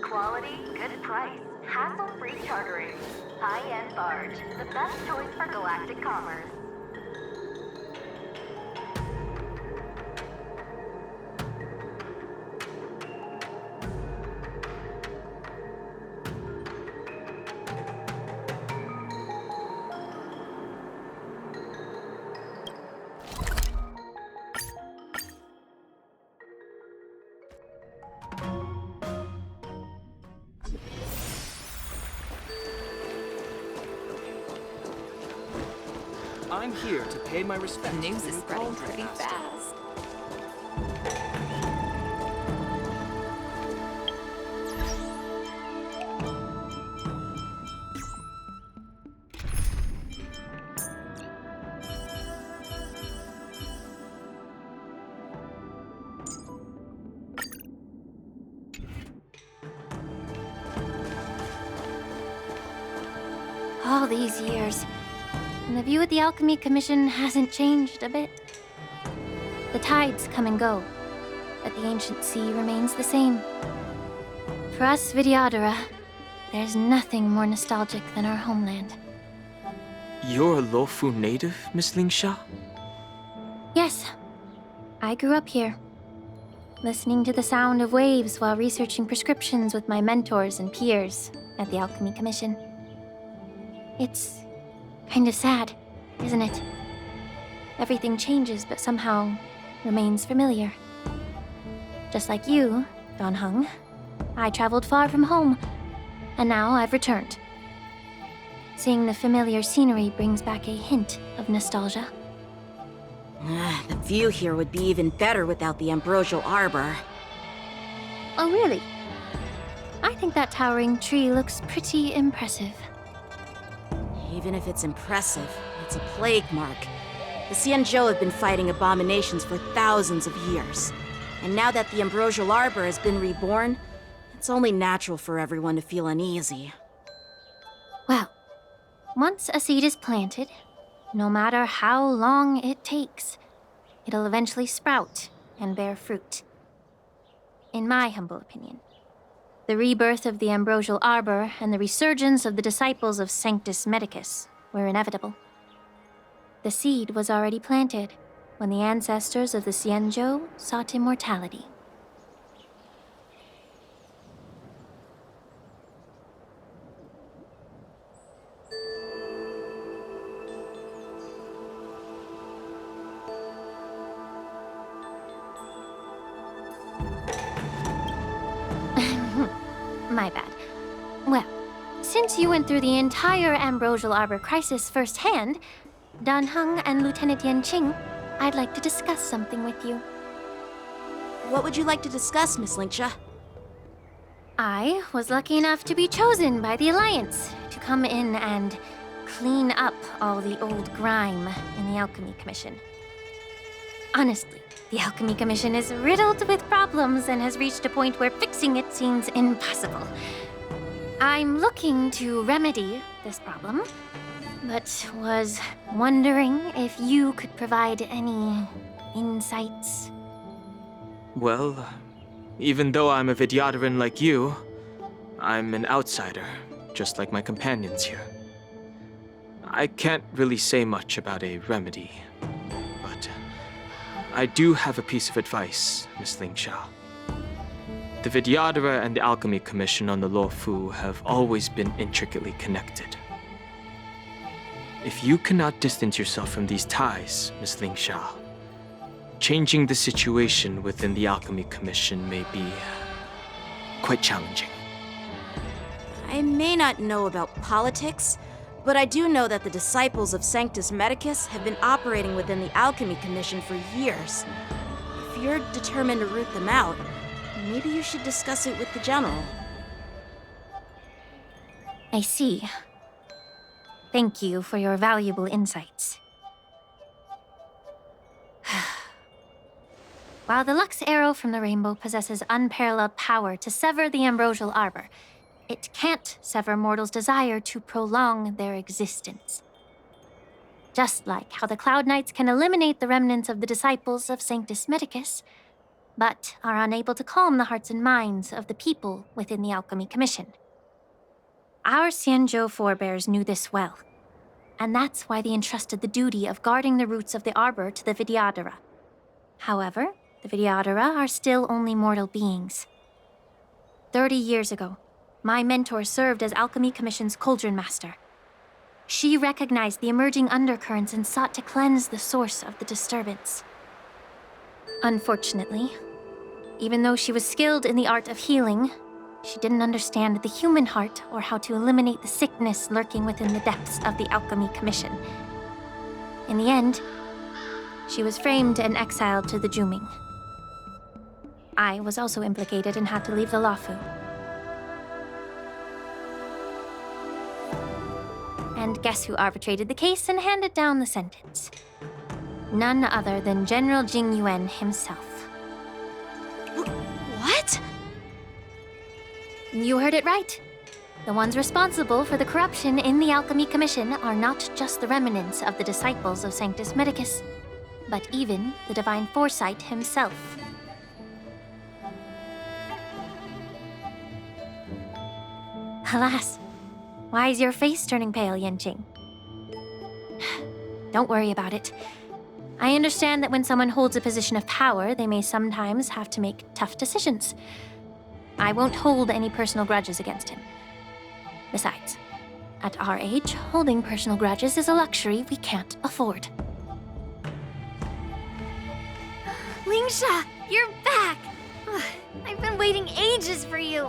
quality, good price, hassle-free chartering. High-end barge, the best choice for galactic commerce. I'm here to pay my respects. News is spreading pretty fast. All these years, and the view of the Alchemy Commission hasn't changed a bit. The tides come and go, but the ancient sea remains the same. For us Vidyadhara, there's nothing more nostalgic than our homeland. You're a Lofu native, Miss Lingsha? Yes, I grew up here, listening to the sound of waves while researching prescriptions with my mentors and peers at the Alchemy Commission. It's kind of sad, isn't it? Everything changes, but somehow remains familiar. Just like you, Don Hung, I traveled far from home, and now I've returned. Seeing the familiar scenery brings back a hint of nostalgia. The view here would be even better without the ambrosial arbor. Oh, really? I think that towering tree looks pretty impressive. Even if it's impressive, it's a plague mark. The Xianzhou have been fighting abominations for thousands of years. And now that the ambrosial arbor has been reborn, it's only natural for everyone to feel uneasy. Well, once a seed is planted, no matter how long it takes, it'll eventually sprout and bear fruit. In my humble opinion, the rebirth of the ambrosial arbor and the resurgence of the disciples of Sanctus Medicus were inevitable. The seed was already planted when the ancestors of the Xianzhou sought immortality. My bad. Well, since you went through the entire Ambrosial Arbor crisis firsthand, Dan Heng and Lieutenant Yan Qing, I'd like to discuss something with you. What would you like to discuss, Miss Lingsha? I was lucky enough to be chosen by the Alliance to come in and clean up all the old grime in the Alchemy Commission. Honestly, the Alchemy Commission is riddled with problems and has reached a point where fixing it seems impossible. I'm looking to remedy this problem, but was wondering if you could provide any insights. Well, even though I'm a Vidyadharan like you, I'm an outsider, just like my companions here. I can't really say much about a remedy, but I do have a piece of advice, Miss Lingsha. The Vidyadhara and the Alchemy Commission on the Luofu have always been intricately connected. If you cannot distance yourself from these ties, Miss Lingsha, changing the situation within the Alchemy Commission may be quite challenging. I may not know about politics, but I do know that the disciples of Sanctus Medicus have been operating within the Alchemy Commission for years. If you're determined to root them out, maybe you should discuss it with the General. I see. Thank you for your valuable insights. While the Lux Arrow from the Rainbow possesses unparalleled power to sever the Ambrosial Arbor, it can't sever mortals' desire to prolong their existence. Just like how the Cloud Knights can eliminate the remnants of the disciples of Sanctus Medicus, but are unable to calm the hearts and minds of the people within the Alchemy Commission. Our Xianzhou forebears knew this well, and that's why they entrusted the duty of guarding the roots of the arbor to the Vidyadhara. However, the Vidyadhara are still only mortal beings. 30 years ago, my mentor served as Alchemy Commission's Cauldron Master. She recognized the emerging undercurrents and sought to cleanse the source of the disturbance. Unfortunately, even though she was skilled in the art of healing, she didn't understand the human heart or how to eliminate the sickness lurking within the depths of the Alchemy Commission. In the end, she was framed and exiled to the Juming. I was also implicated and had to leave the Lafu. And guess who arbitrated the case and handed down the sentence? None other than General Jing Yuan himself. What? You heard it right. The ones responsible for the corruption in the Alchemy Commission are not just the remnants of the disciples of Sanctus Medicus, but even the Divine Foresight himself. Alas, why is your face turning pale, Yanqing? Don't worry about it. I understand that when someone holds a position of power, they may sometimes have to make tough decisions. I won't hold any personal grudges against him. Besides, at our age, holding personal grudges is a luxury we can't afford. Lingsha, you're back! I've been waiting ages for you.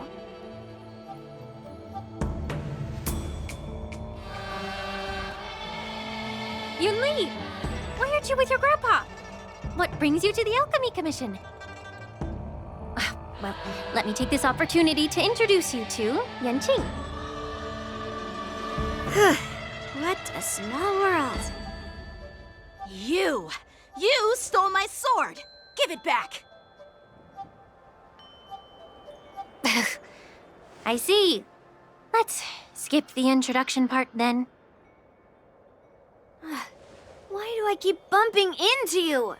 Yunli! Why aren't you with your grandpa? What brings you to the Alchemy Commission? Well, let me take this opportunity to introduce you to Yanqing. What a small world. You stole my sword! Give it back! I see. Let's skip the introduction part then. Why do I keep bumping into you?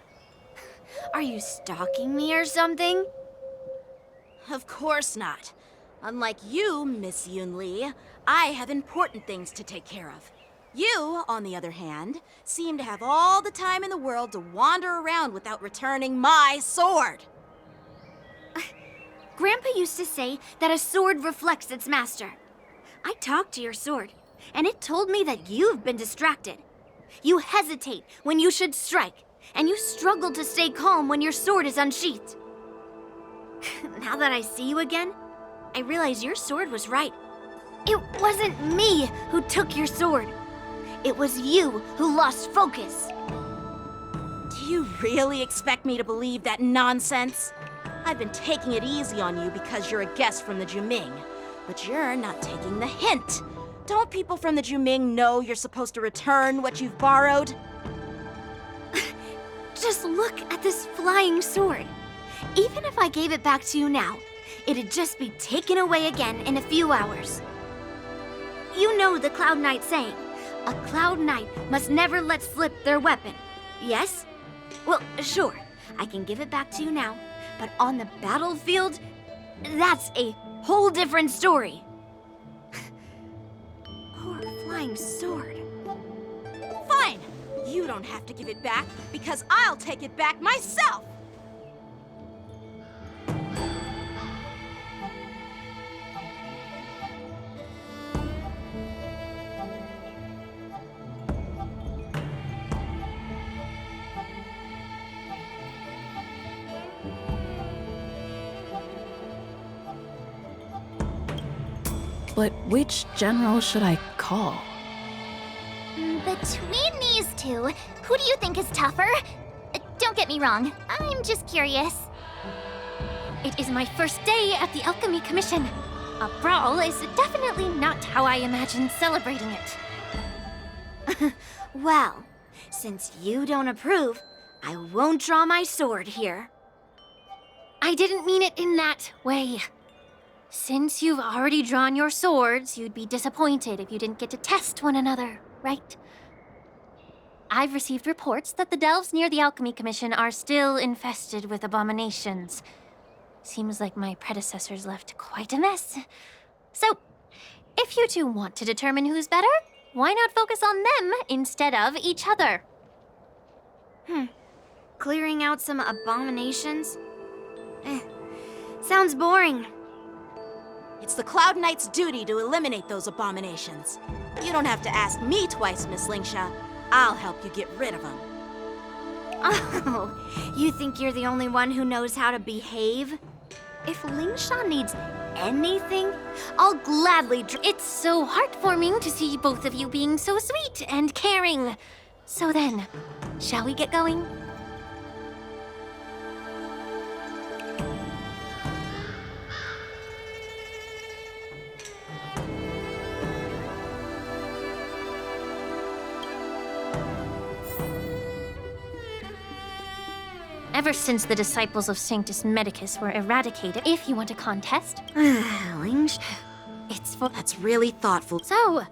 Are you stalking me or something? Of course not. Unlike you, Miss Yunli, I have important things to take care of. You, on the other hand, seem to have all the time in the world to wander around without returning my sword. Grandpa used to say that a sword reflects its master. I talked to your sword, and it told me that you've been distracted. You hesitate when you should strike, and you struggle to stay calm when your sword is unsheathed. Now that I see you again, I realize your sword was right. It wasn't me who took your sword. It was you who lost focus. Do you really expect me to believe that nonsense? I've been taking it easy on you because you're a guest from the Juming, but you're not taking the hint. Don't people from the Juming know you're supposed to return what you've borrowed? Just look at this flying sword. Even if I gave it back to you now, it'd just be taken away again in a few hours. You know the Cloud Knight saying, a Cloud Knight must never let slip their weapon. Yes? Well, sure, I can give it back to you now, but on the battlefield, that's a whole different story. Poor flying sword. Fine! You don't have to give it back because I'll take it back myself! But which general should I call? Between these two, who do you think is tougher? Don't get me wrong, I'm just curious. It is my first day at the Alchemy Commission. A brawl is definitely not how I imagined celebrating it. Well, since you don't approve, I won't draw my sword here. I didn't mean it in that way. Since you've already drawn your swords, you'd be disappointed if you didn't get to test one another, right? I've received reports that the delves near the Alchemy Commission are still infested with abominations. Seems like my predecessors left quite a mess. So, if you two want to determine who's better, why not focus on them instead of each other? Clearing out some abominations? Sounds boring. It's the Cloud Knight's duty to eliminate those abominations. You don't have to ask me twice, Miss Lingsha. I'll help you get rid of them. Oh, you think you're the only one who knows how to behave? If Lingsha needs anything, I'll gladly It's so heartwarming to see both of you being so sweet and caring. So then, shall we get going? Ever since the disciples of Sanctus Medicus were eradicated, if you want a contest, Lingsha. it's for... That's really thoughtful. So,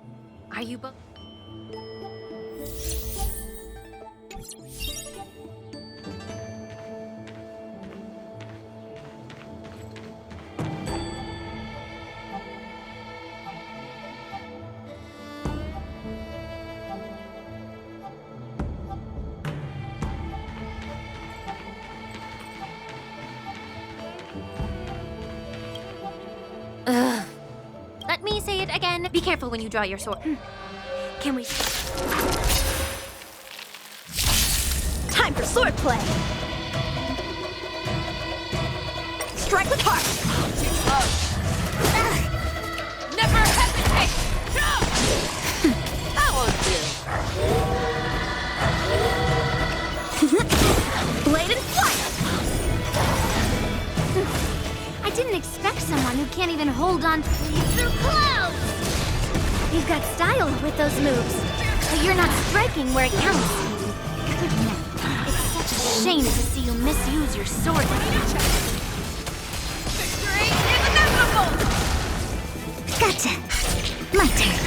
are you both... Let me say it again. Be careful when you draw your sword. Can we... Time for swordplay! Strike with heart! Never hesitate! That won't do! Blade and flight! I didn't expect someone who can't even hold on through clouds! You've got style with those moves, but you're not striking where it counts. It's such a shame to see you misuse your sword. Victory is inevitable! Gotcha! My turn.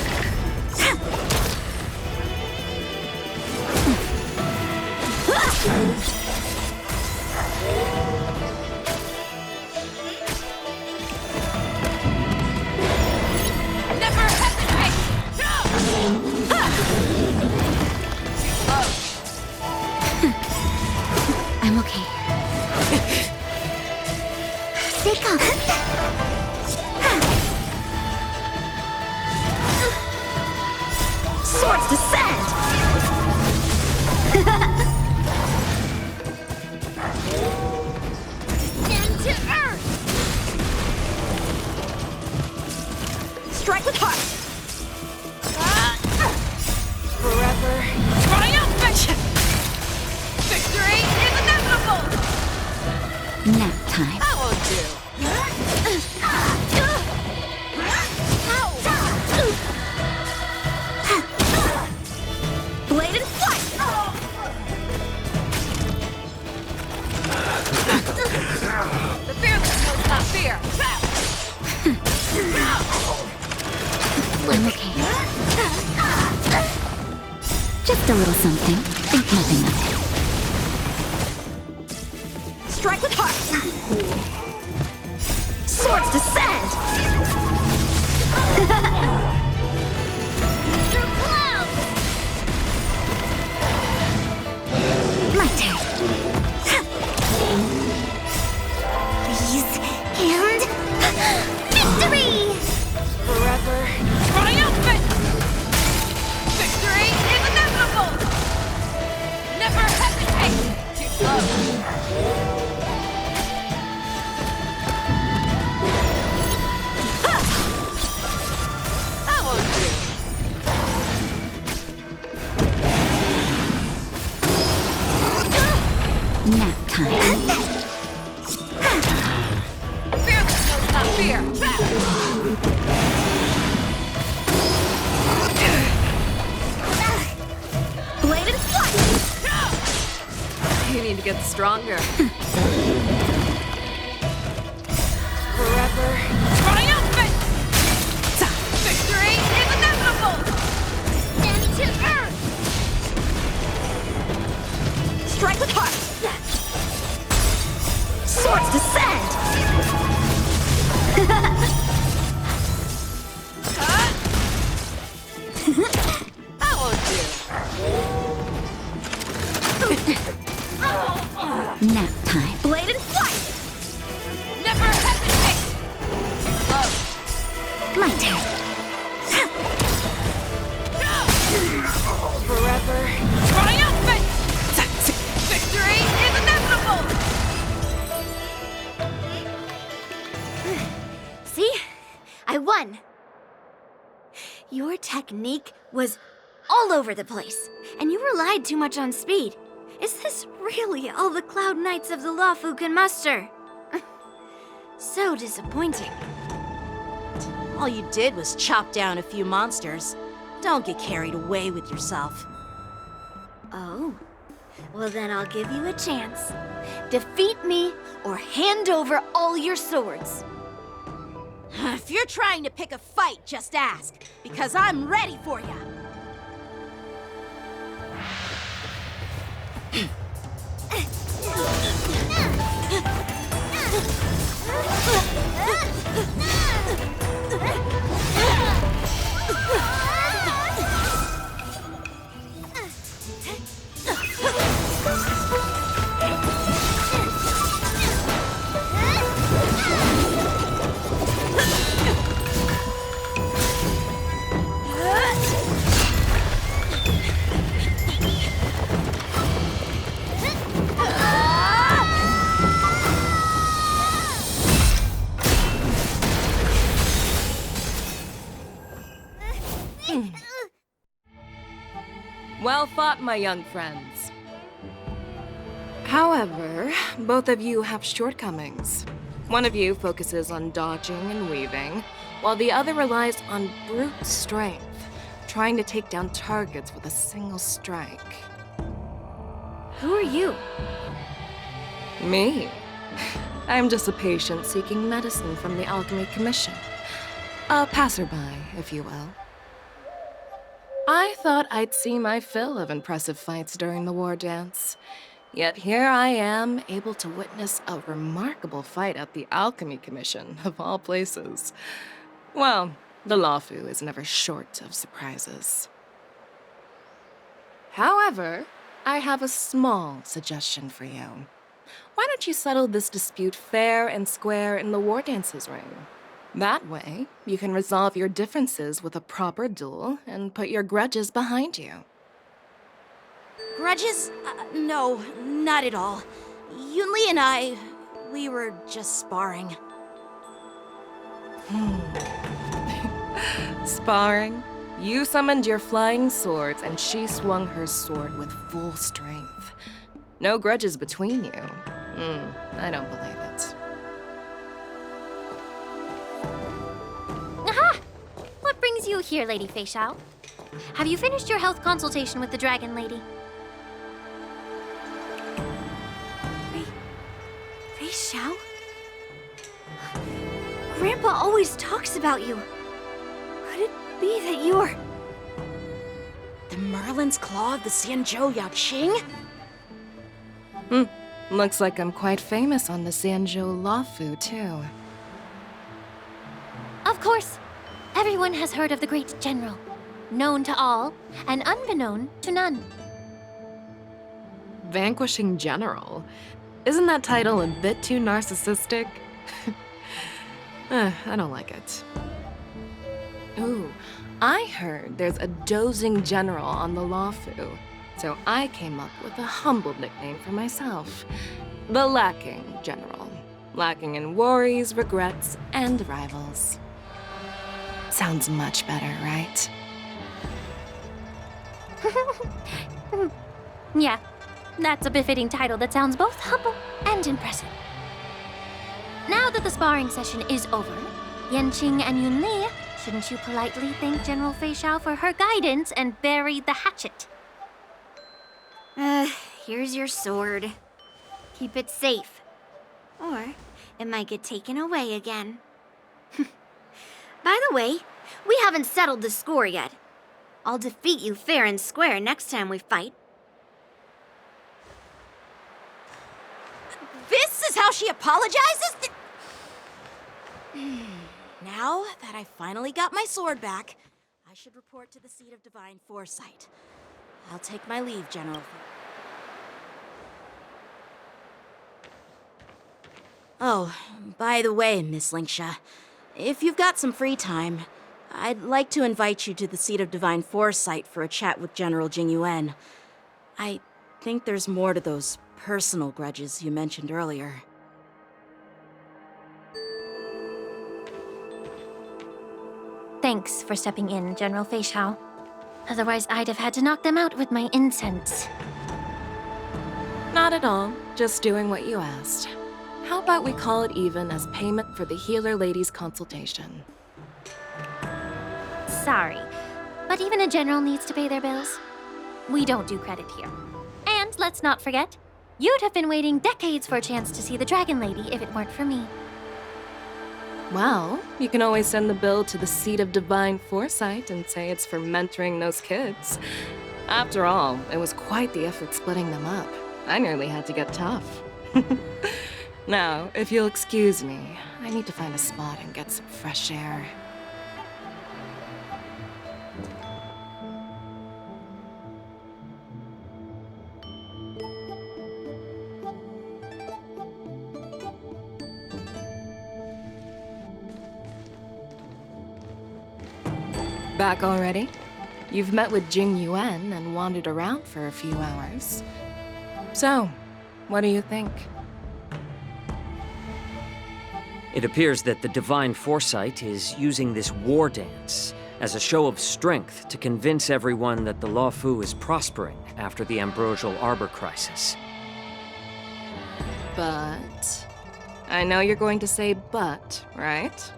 Never hesitate! I'm okay. Stay calm. Swords descend! Down to earth! Strike with heart! Forever triumphant! Victory is inevitable! Nap time. That won't do! Blade and flight! The fearless knows not fear! I'm okay. Just a little something. Think nothing of it. Strike with heart! Swords descend! Through clouds! My turn. Freeze and victory! Forever triumphant! Victory is inevitable! Never hesitate! Too slow! That won't do! Nap time. Fearless knows not fear! Blade and flight! You need to get stronger. Forever triumphant! Victory is inevitable! Down to earth! with heart! Swords descend! That won't do. Nap time. Blade and flight! Never hesitate! My turn. Forever triumphant! Victory is inevitable! See? I won. Your technique was all over the place, and you relied too much on speed. Is this really all the Cloud Knights of the Lawfu can muster? So disappointing. All you did was chop down a few monsters. Don't get carried away with yourself. Oh, well then I'll give you a chance. Defeat me or hand over all your swords. If you're trying to pick a fight, just ask, because I'm ready for ya. Well fought, my young friends. However, both of you have shortcomings. One of you focuses on dodging and weaving, while the other relies on brute strength, trying to take down targets with a single strike. Who are you? Me? I'm just a patient seeking medicine from the Alchemy Commission. A passerby, if you will. I thought I'd see my fill of impressive fights during the war dance. Yet here I am, able to witness a remarkable fight at the Alchemy Commission, of all places. Well, the Lawfu is never short of surprises. However, I have a small suggestion for you. Why don't you settle this dispute fair and square in the war dance's ring? That way, you can resolve your differences with a proper duel and put your grudges behind you. Grudges? No, not at all. Yunli and I, we were just sparring. Sparring? You summoned your flying swords and she swung her sword with full strength. No grudges between you. I don't believe it. Aha! What brings you here, Lady Fei Xiao? Have you finished your health consultation with the Dragon Lady? Fei Xiao? Grandpa always talks about you. Could it be that you're... The Merlin's Claw of the Xianzhou Yaoqing? Looks like I'm quite famous on the Xianzhou Lawfu, too. Of course. Everyone has heard of the great general. Known to all, and unbeknown to none. Vanquishing General? Isn't that title a bit too narcissistic? I don't like it. Ooh, I heard there's a dozing general on the Lawfu, so I came up with a humble nickname for myself. The Lacking General. Lacking in worries, regrets, and rivals. Sounds much better, right? Yeah, that's a befitting title that sounds both humble and impressive. Now that the sparring session is over, Yanqing and Yunli, shouldn't you politely thank General Fei Xiao for her guidance and bury the hatchet? Here's your sword. Keep it safe. Or it might get taken away again. By the way, we haven't settled the score yet. I'll defeat you fair and square next time we fight. This is how she apologizes? Now that I finally got my sword back, I should report to the seat of divine foresight. I'll take my leave, General. Oh, by the way, Miss Linksha, if you've got some free time, I'd like to invite you to the seat of divine foresight for a chat with General Jingyuan. I think there's more to those personal grudges you mentioned earlier. Thanks for stepping in, General Feixiao. Otherwise, I'd have had to knock them out with my incense. Not at all. Just doing what you asked. How about we call it even as payment for the healer lady's consultation? Sorry, but even a general needs to pay their bills. We don't do credit here. And let's not forget, you'd have been waiting decades for a chance to see the Dragon Lady if it weren't for me. Well, you can always send the bill to the seat of divine foresight and say it's for mentoring those kids. After all, it was quite the effort splitting them up. I nearly had to get tough. Now, if you'll excuse me, I need to find a spot and get some fresh air. Back already? You've met with Jingyuan and wandered around for a few hours. So, what do you think? It appears that the Divine Foresight is using this war dance as a show of strength to convince everyone that the Luofu is prospering after the Ambrosial Arbor crisis. But... I know you're going to say but, right?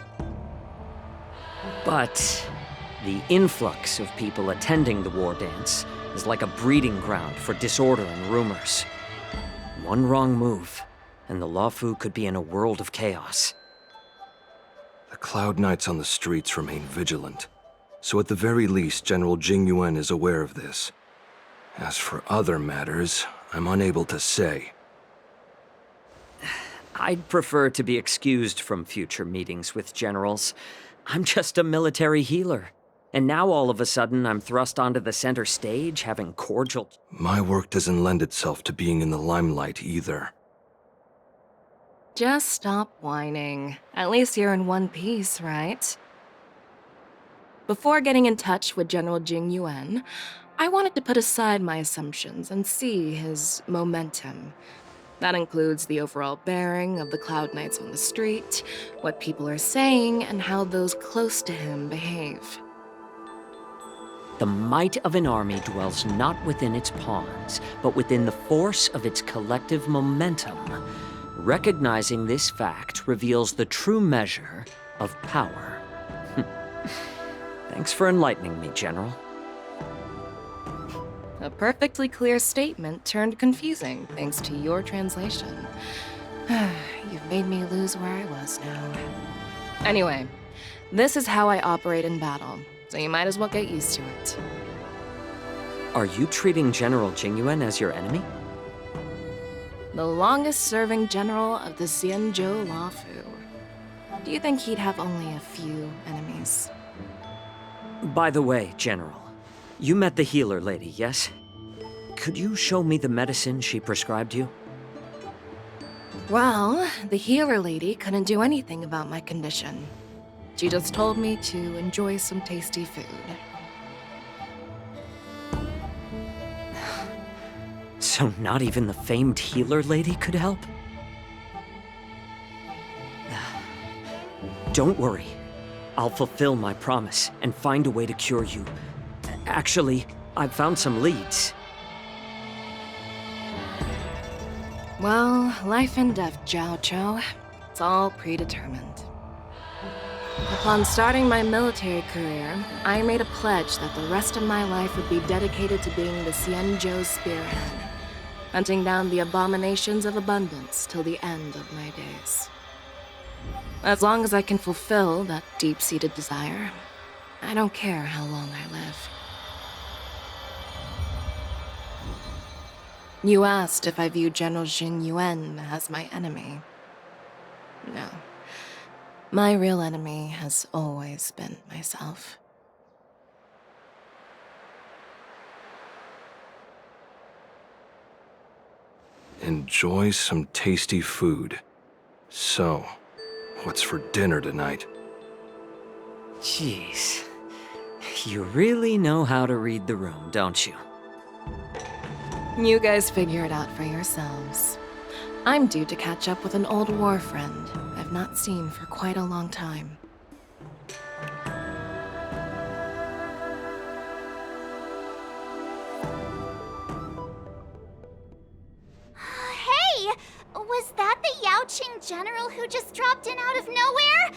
But the influx of people attending the war dance is like a breeding ground for disorder and rumors. One wrong move, and the Luofu could be in a world of chaos. The Cloud Knights on the streets remain vigilant, so at the very least, General Jingyuan is aware of this. As for other matters, I'm unable to say. I'd prefer to be excused from future meetings with generals. I'm just a military healer. And now all of a sudden I'm thrust onto the center stage having cordial... My work doesn't lend itself to being in the limelight either. Just stop whining. At least you're in one piece, right? Before getting in touch with General Jingyuan, I wanted to put aside my assumptions and see his momentum. That includes the overall bearing of the Cloud Knights on the street, what people are saying, and how those close to him behave. The might of an army dwells not within its pawns, but within the force of its collective momentum. Recognizing this fact reveals the true measure of power. Thanks for enlightening me, General. A perfectly clear statement turned confusing thanks to your translation. You've made me lose where I was now. Anyway, this is how I operate in battle, so you might as well get used to it. Are you treating General Jingyuan as your enemy? The longest-serving general of the Xianzhou Luofu. Do you think he'd have only a few enemies? By the way, General, you met the healer lady, yes? Could you show me the medicine she prescribed you? Well, the healer lady couldn't do anything about my condition. She just told me to enjoy some tasty food. So not even the famed healer lady could help? Don't worry. I'll fulfill my promise and find a way to cure you. Actually, I've found some leads. Well, life and death, Jiao Chou. It's all predetermined. Upon starting my military career, I made a pledge that the rest of my life would be dedicated to being the Xianzhou spearhead, hunting down the abominations of abundance till the end of my days. As long as I can fulfill that deep-seated desire, I don't care how long I live. You asked if I view General Jing Yuan as my enemy. No. My real enemy has always been myself. Enjoy some tasty food. So, what's for dinner tonight? Jeez. You really know how to read the room, don't you? You guys figure it out for yourselves. I'm due to catch up with an old war friend I've not seen for quite a long time. Hey! Was that the Yaoqing general who just dropped in out of nowhere?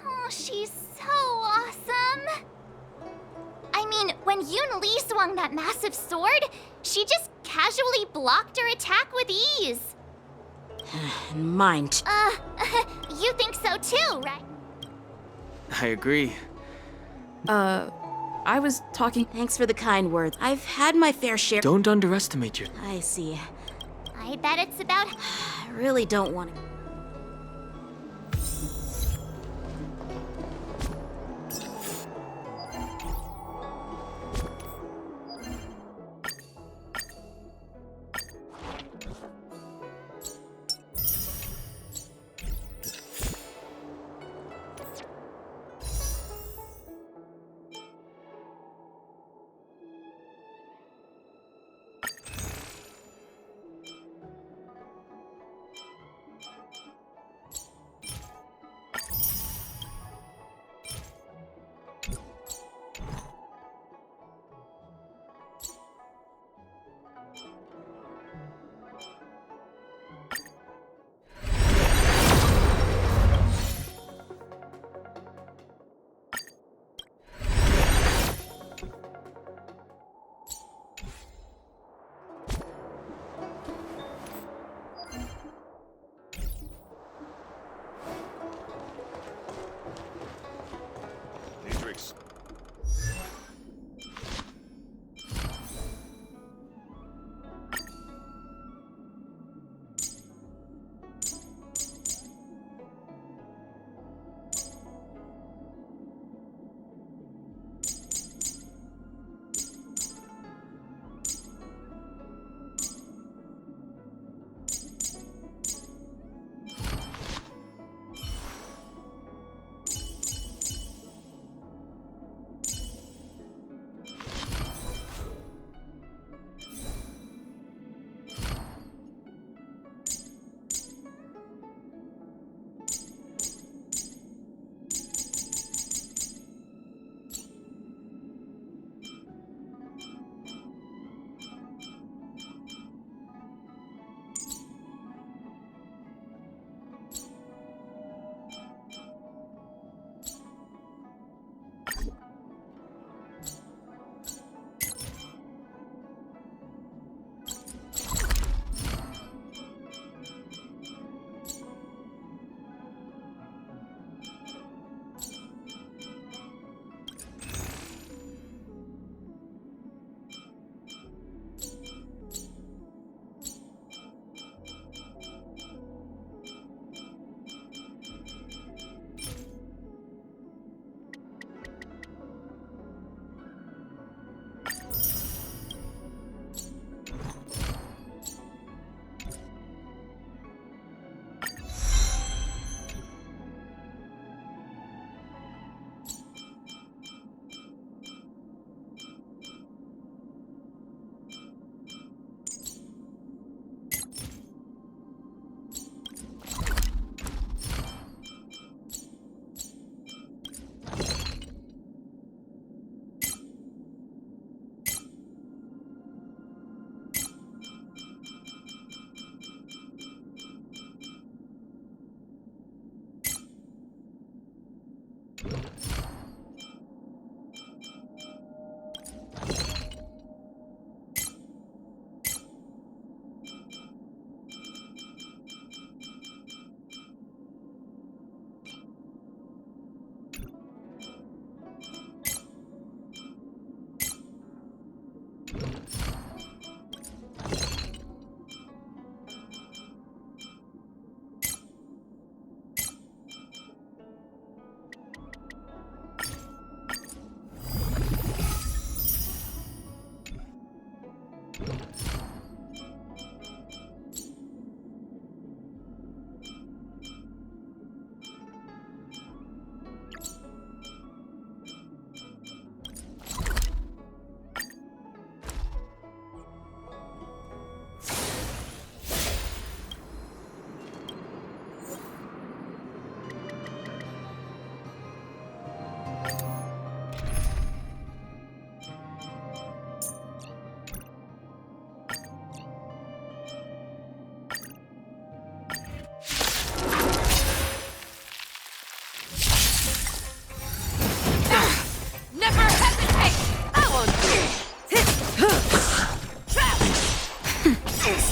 Oh, she's so awesome. I mean, when Yoon Lee swung that massive sword, she just casually blocked her attack with ease. Mind. You think so too, right? I agree. I was talking. Thanks for the kind words. I've had my fair share. Don't underestimate your. I see. I bet it's about. I really don't want to.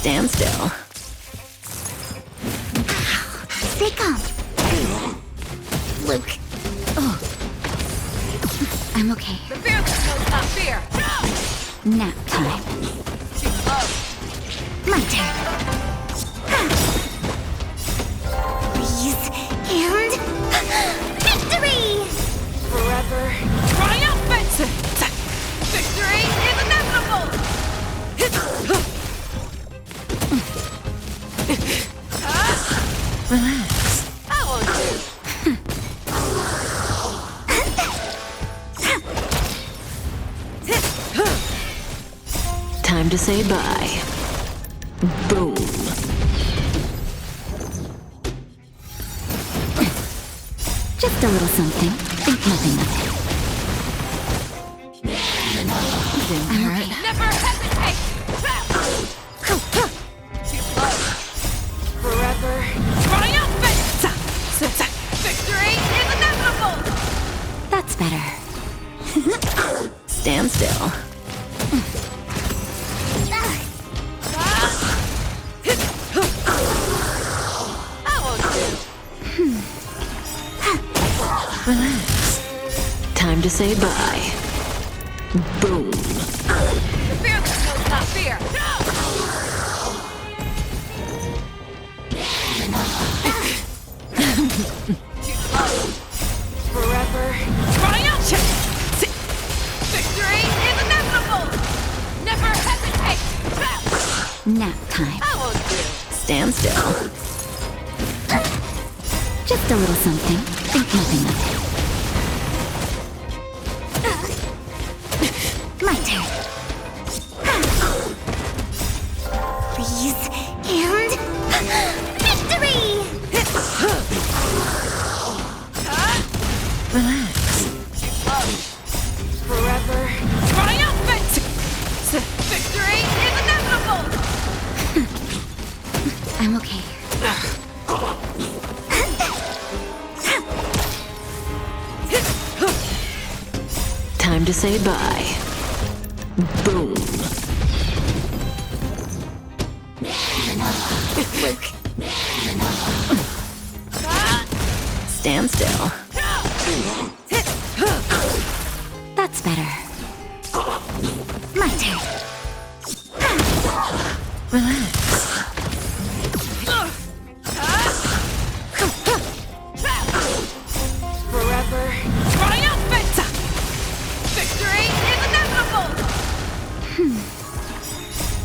Stand still. Stay calm. Luke. Oh. I'm okay. The fear that knows not fear! Nap time. My turn. Freeze and victory! Forever triumphant! Victory is inevitable! Relax. I won't do. Time to say bye. Boom. Just a little something. Think nothing of it. I'm okay. Never hesitate! Too close. Forever triumphant! Victory is inevitable! That's better. Stand still. I won't do. Relax. Time to say bye. Boom. The fear that knows not fear! Too close. Forever triumphant! Victory is inevitable! Never hesitate! Nap time. I won't do. Stand still. Just a little something. Think nothing of it. My turn. Freeze and victory! Relax. Too close. Forever triumphant! Victory is inevitable! I'm okay. Time to say bye. Boom. Luke. Stand still. That's better. My turn. Relax. Forever triumphant! Victory is inevitable!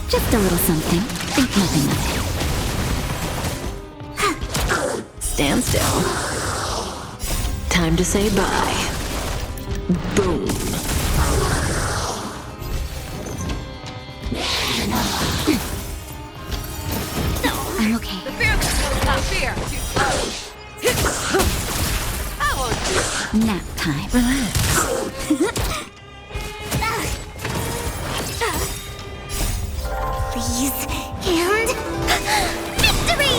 Just a little something. Think nothing of it. Stand still. Time to say bye. Boom. I'm okay. The fear that knows not fear! Too close. I won't do. Nap time. Relax. Freeze and victory!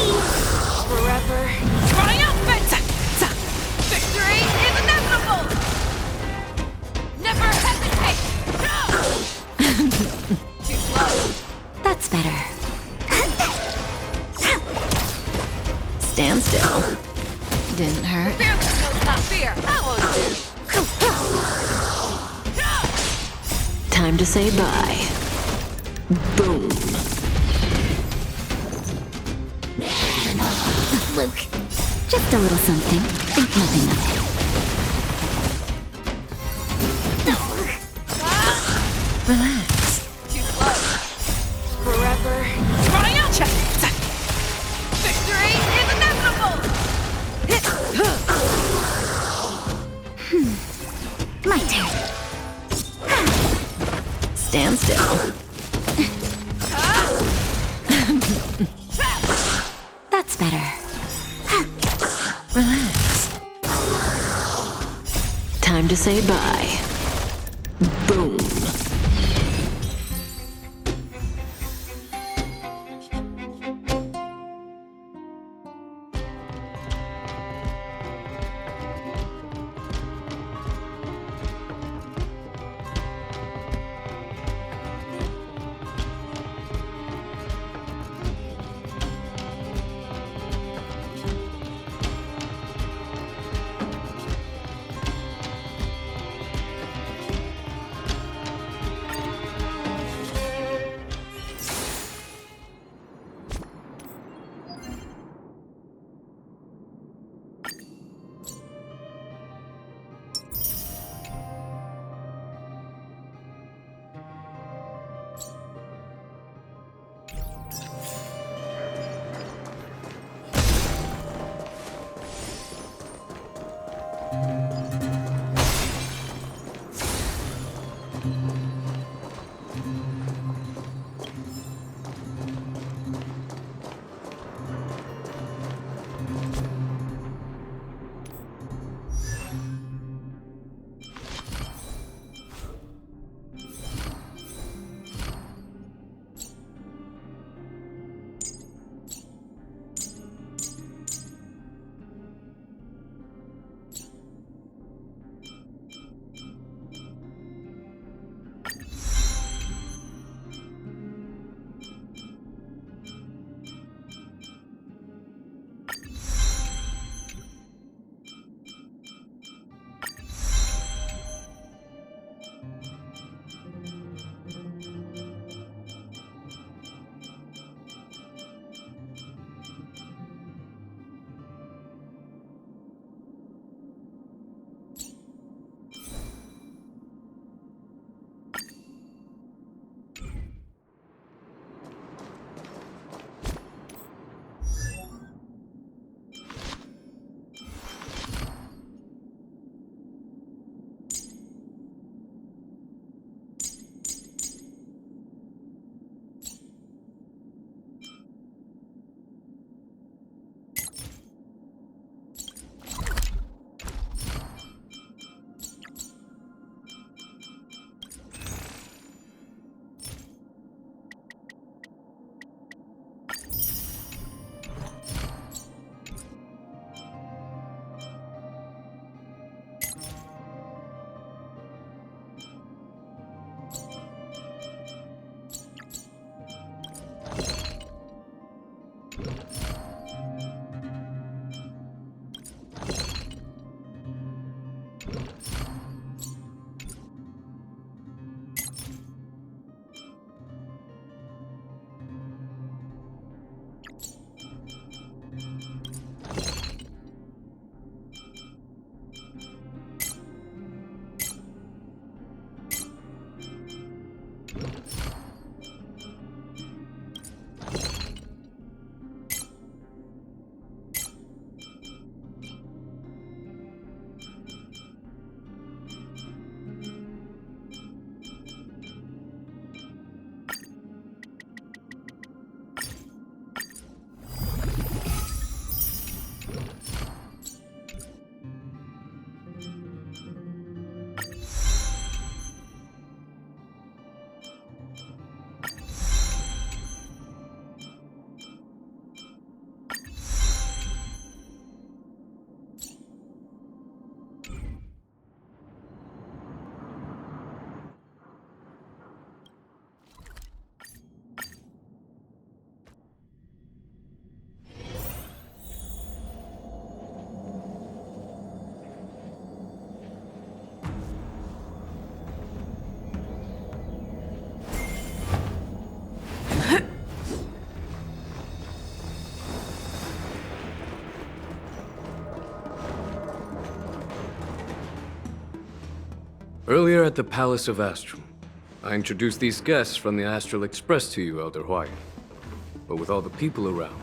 Forever triumphant! Victory is inevitable! Never hesitate! Too close. That's better. Stand still. Didn't hurt. Fear that knows not fear! I won't do. Time to say bye. Boom. Luke. Just a little something. Think nothing of it. Relax. Too close. Forever triumphant! Victory is inevitable! My turn. Stand still. That's better. Relax. Time to say bye. Boom. Earlier at the Palace of Astral, I introduced these guests from the Astral Express to you, Elder Hwyan. But with all the people around,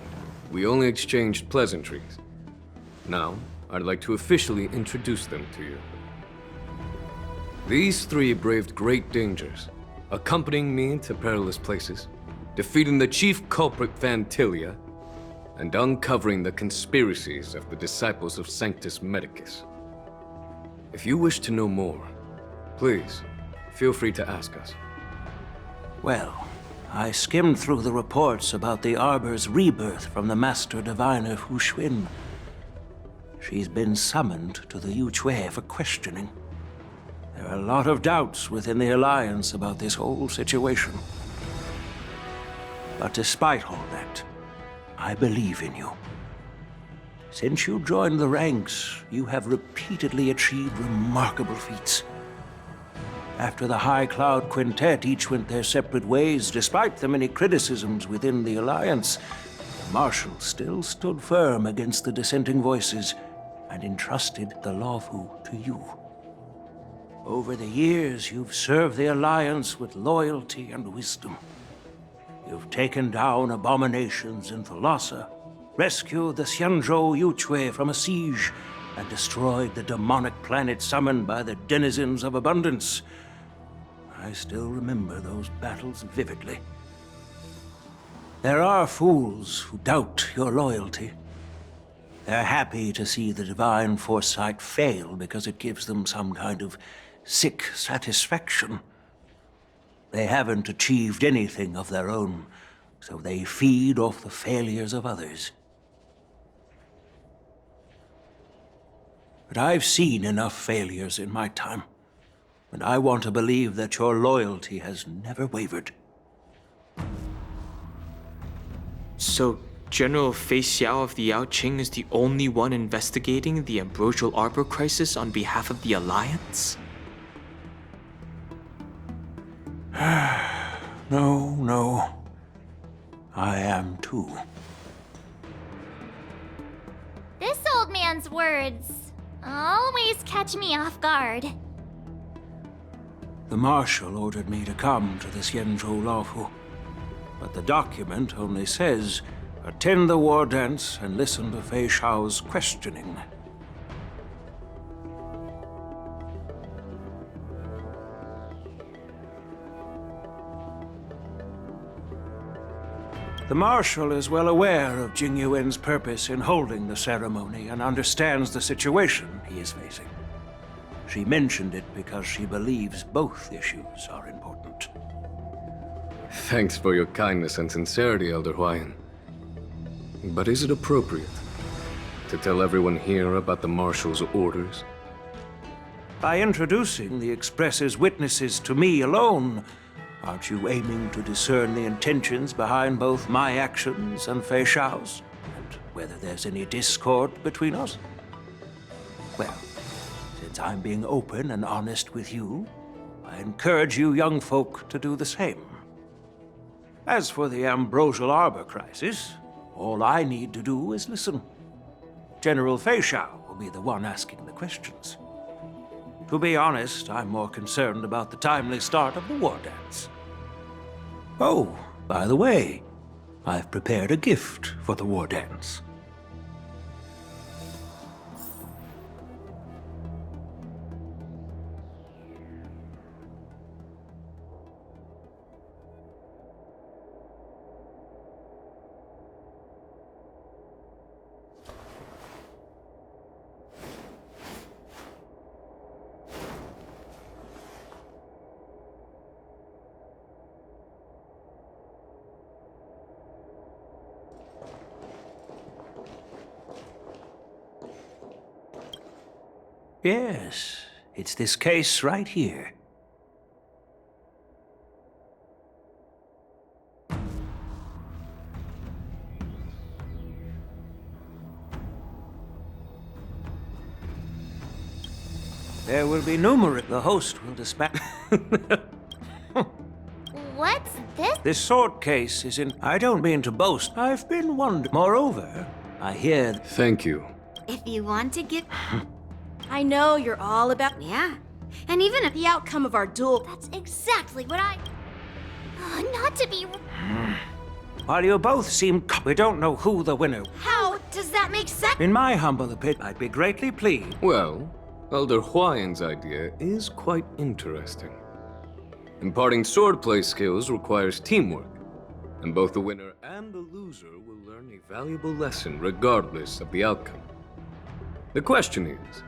we only exchanged pleasantries. Now, I'd like to officially introduce them to you. These three braved great dangers, accompanying me to perilous places, defeating the chief culprit Phantilia, and uncovering the conspiracies of the disciples of Sanctus Medicus. If you wish to know more, please, feel free to ask us. Well, I skimmed through the reports about the Arbor's rebirth from the Master Diviner Hu Xuan. She's been summoned to the Yuchue for questioning. There are a lot of doubts within the Alliance about this whole situation. But despite all that, I believe in you. Since you joined the ranks, you have repeatedly achieved remarkable feats. After the High Cloud Quintet each went their separate ways, despite the many criticisms within the Alliance, the Marshal still stood firm against the dissenting voices and entrusted the Luofu to you. Over the years, you've served the Alliance with loyalty and wisdom. You've taken down abominations in Thalassa, rescued the Xianzhou Yuchue from a siege, and destroyed the demonic planet summoned by the denizens of abundance. I still remember those battles vividly. There are fools who doubt your loyalty. They're happy to see the divine foresight fail because it gives them some kind of sick satisfaction. They haven't achieved anything of their own, so they feed off the failures of others. But I've seen enough failures in my time, and I want to believe that your loyalty has never wavered. So, General Fei Xiao of the Yaoqing is the only one investigating the Ambrosial Arbor crisis on behalf of the Alliance? No. I am too. This old man's words always catch me off guard. The Marshal ordered me to come to the Xianzhou Luofu, but the document only says, attend the war dance and listen to Fei Xiao's questioning. The Marshal is well aware of Jing Yuan's purpose in holding the ceremony and understands the situation he is facing. She mentioned it because she believes both issues are important. Thanks for your kindness and sincerity, Elder Hwyan. But is it appropriate to tell everyone here about the Marshal's orders? By introducing the Express's witnesses to me alone, aren't you aiming to discern the intentions behind both my actions and Fei Xiao's? And whether there's any discord between us? Well, since I'm being open and honest with you, I encourage you young folk to do the same. As for the Ambrosial Arbor crisis, all I need to do is listen. General Fei Xiao will be the one asking the questions. To be honest, I'm more concerned about the timely start of the war dance. Oh, by the way, I've prepared a gift for the war dance. Yes, it's this case right here. There will be numerous. The host will dispatch. What's this? This sword case is in. I don't mean to boast. I've been wondering. Moreover, I hear. Thank you. If you want to give... I know you're all about... Yeah, And even if The outcome of our duel. that's exactly what I... not to be... While you both seem... We don't know who the winner... How does that make sense? In my humble opinion, I'd be greatly pleased. Well, Elder Huayan's idea is quite interesting. Imparting swordplay skills requires teamwork, and both the winner and the loser will learn a valuable lesson regardless of the outcome. The question is,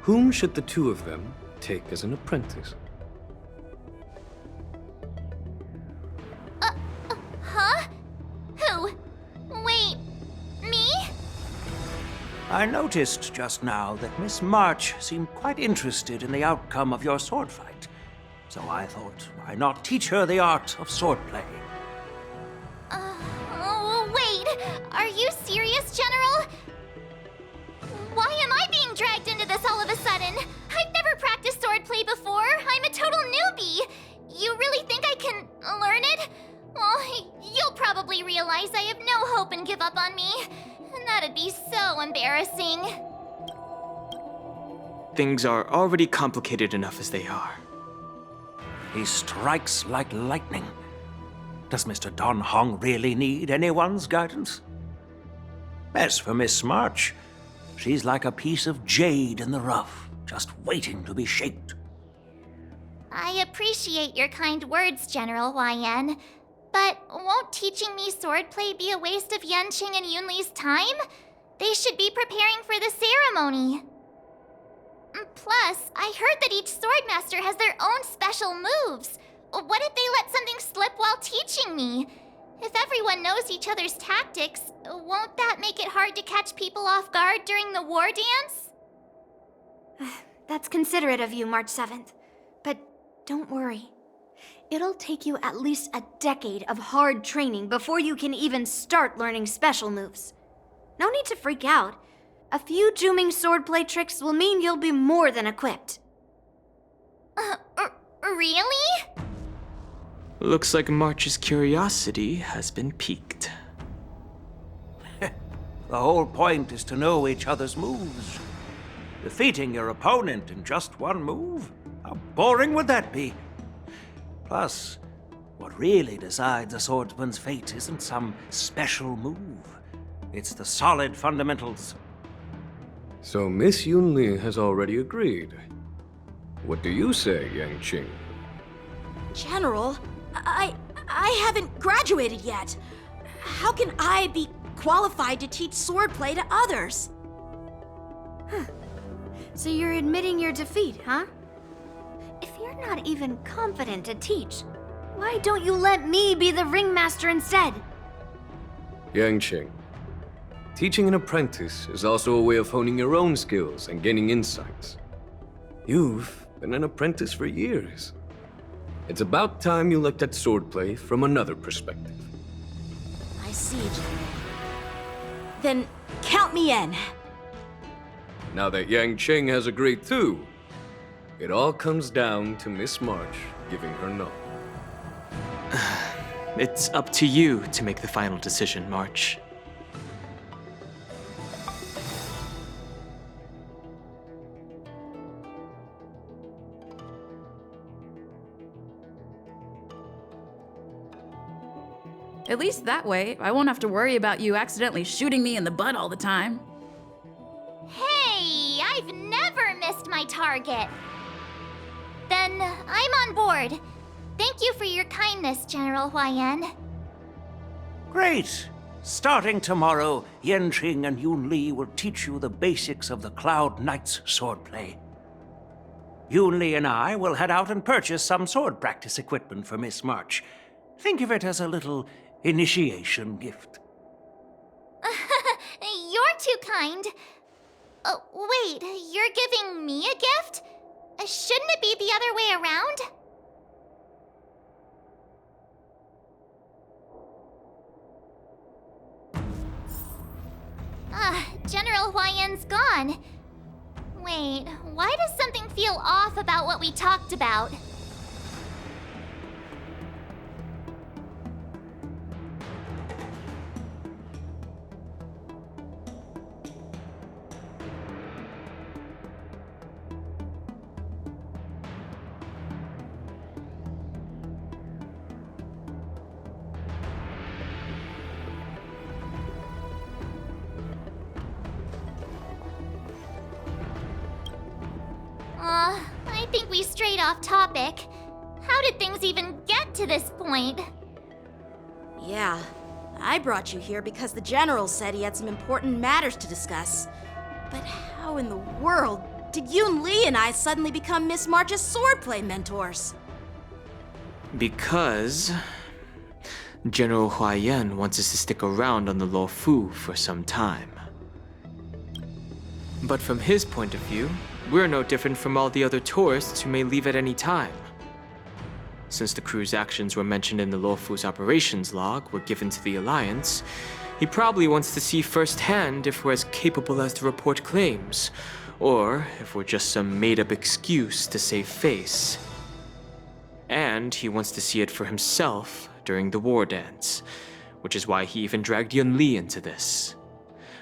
whom should the two of them take as an apprentice? Huh? Who? Wait, me? I noticed just now that Miss March seemed quite interested in the outcome of your sword fight. So I thought, why not teach her the art of swordplay? Wait, are you serious, General? Why am I being dragged into this all of a sudden? I've never practiced swordplay before. I'm a total newbie. You really think I can learn it? Well, you'll probably realize I have no hope and give up on me. And that'd be so embarrassing. Things are already complicated enough as they are. He strikes like lightning. Does Mr. Don Hong really need anyone's guidance? As for Miss March, she's like a piece of jade in the rough, just waiting to be shaped. I appreciate your kind words, General Huayan. But won't teaching me swordplay be a waste of Yanqing and Yunli's time? They should be preparing for the ceremony. Plus, I heard that each swordmaster has their own special moves. What if they let something slip while teaching me? If everyone knows each other's tactics, won't that make it hard to catch people off guard during the war dance? That's considerate of you, March 7th. But don't worry. It'll take you at least a decade of hard training before you can even start learning special moves. No need to freak out. A few Juming swordplay tricks will mean you'll be more than equipped. Really? Looks like March's curiosity has been piqued. The whole point is to know each other's moves. Defeating your opponent in just one move? How boring would that be? Plus, what really decides a swordsman's fate isn't some special move. It's the solid fundamentals. So Miss Yunli has already agreed. What do you say, Yanqing? General, I haven't graduated yet. How can I be qualified to teach swordplay to others? So you're admitting your defeat, huh? If you're not even confident to teach, why don't you let me be the ringmaster instead? Yanqing, teaching an apprentice is also a way of honing your own skills and gaining insights. You've been an apprentice for years. It's about time you looked at swordplay from another perspective. I see, General. Then count me in. Now that Yanqing has agreed too, it all comes down to Miss March giving her nod. It's up to you to make the final decision, March. At least that way, I won't have to worry about you accidentally shooting me in the butt all the time. Hey, I've never missed my target. Then I'm on board. Thank you for your kindness, General Huayan. Great! Starting tomorrow, Yanqing and Yunli will teach you the basics of the Cloud Knight's swordplay. Yunli and I will head out and purchase some sword practice equipment for Miss March. Think of it as a little initiation gift. You're too kind. Wait, you're giving me a gift? Shouldn't it be the other way around? General Huayan's gone. Wait, why does something feel off about what we talked about? think we strayed off topic. How did things even get to this point? Yeah, I brought you here because the General said he had some important matters to discuss. But how in the world did Yoon Lee and I suddenly become Miss March's swordplay mentors? Because General Huaiyan wants us to stick around on the Lo Fu for some time. But from his point of view, we're no different from all the other tourists who may leave at any time. Since the crew's actions were mentioned in the Lo Fu's operations log were given to the Alliance, he probably wants to see firsthand if we're as capable as to report claims, or if we're just some made-up excuse to save face. And he wants to see it for himself during the war dance, which is why he even dragged Yun Li into this.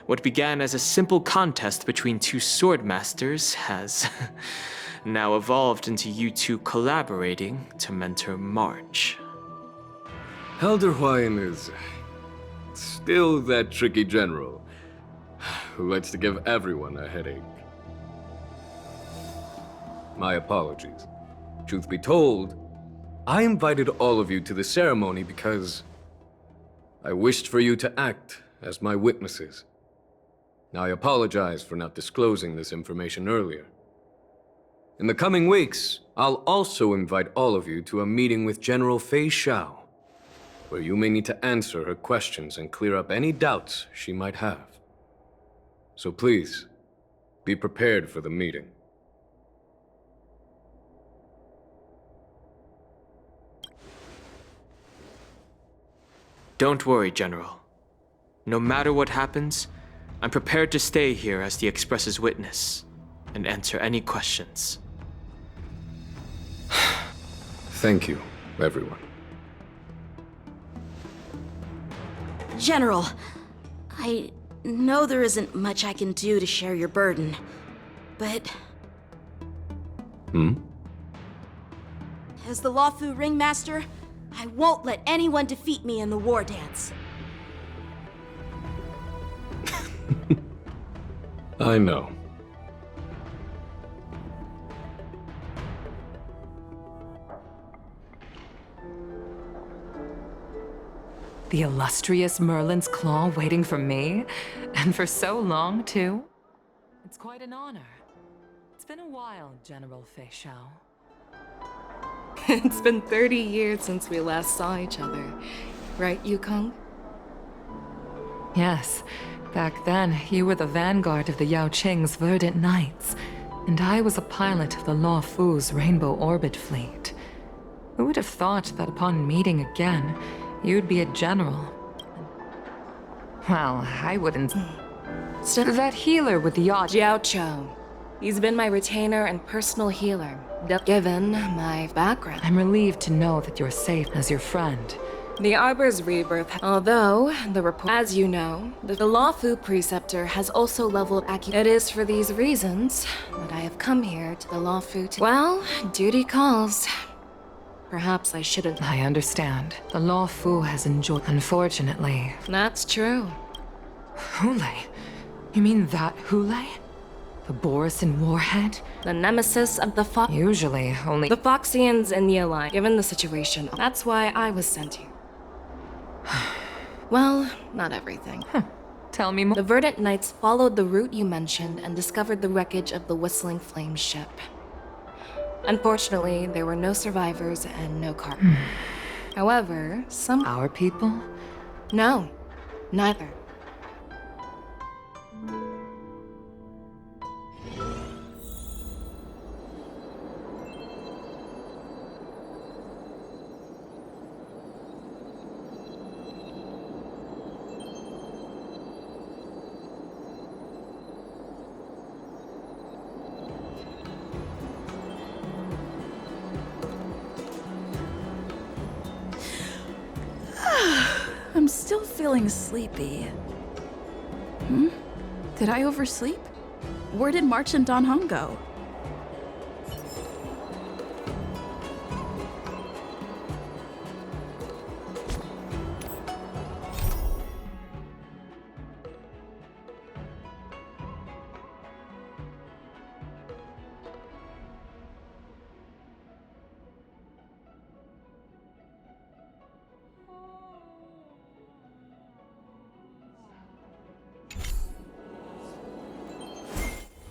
What began as a simple contest between two sword masters has now evolved into you two collaborating to mentor March. Elder Huayan is still that tricky general who likes to give everyone a headache. My apologies. Truth be told, I invited all of you to the ceremony because I wished for you to act as my witnesses. I apologize for not disclosing this information earlier. In the coming weeks, I'll also invite all of you to a meeting with General Fei Xiao, where you may need to answer her questions and clear up any doubts she might have. So please, be prepared for the meeting. Don't worry, General. No matter what happens, I'm prepared to stay here as the Express's witness and answer any questions. Thank you, everyone. General, I know there isn't much I can do to share your burden, but... As the Luofu Ringmaster, I won't let anyone defeat me in the war dance. I know. The illustrious Merlin's Claw waiting for me? And for so long, too? It's quite an honor. It's been a while, General Fei Xiao. It's been 30 years since we last saw each other. Right, Yukong? Yes. Back then, you were the vanguard of the Yao Qing's Verdant Knights, and I was a pilot of the Lo Fu's Rainbow Orbit Fleet. Who would have thought that upon meeting again, you'd be a general? Well, I wouldn't... That healer with the odd... Jiao Cho. He's been my retainer and personal healer, given my background. I'm relieved to know that you're safe as your friend. The Arbor's rebirth, although the report, as you know, the Luofu preceptor has also leveled It is for these reasons that I have come here to the Luofu to... Well, duty calls. Perhaps I shouldn't... I understand. The Luofu has enjoyed... Unfortunately. That's true. Hule? You mean that Hule? The Borisin Warhead? The nemesis of the Fox... Usually, only... The Foxians in the Alliance. Given the situation, that's why I was sent here. Well, not everything. Tell me more. The Verdant Knights followed the route you mentioned and discovered the wreckage of the Whistling Flame ship. Unfortunately, there were no survivors and no cargo. However, some... Our people? No, neither. I'm still feeling sleepy. Did I oversleep? Where did March and Don Hong go?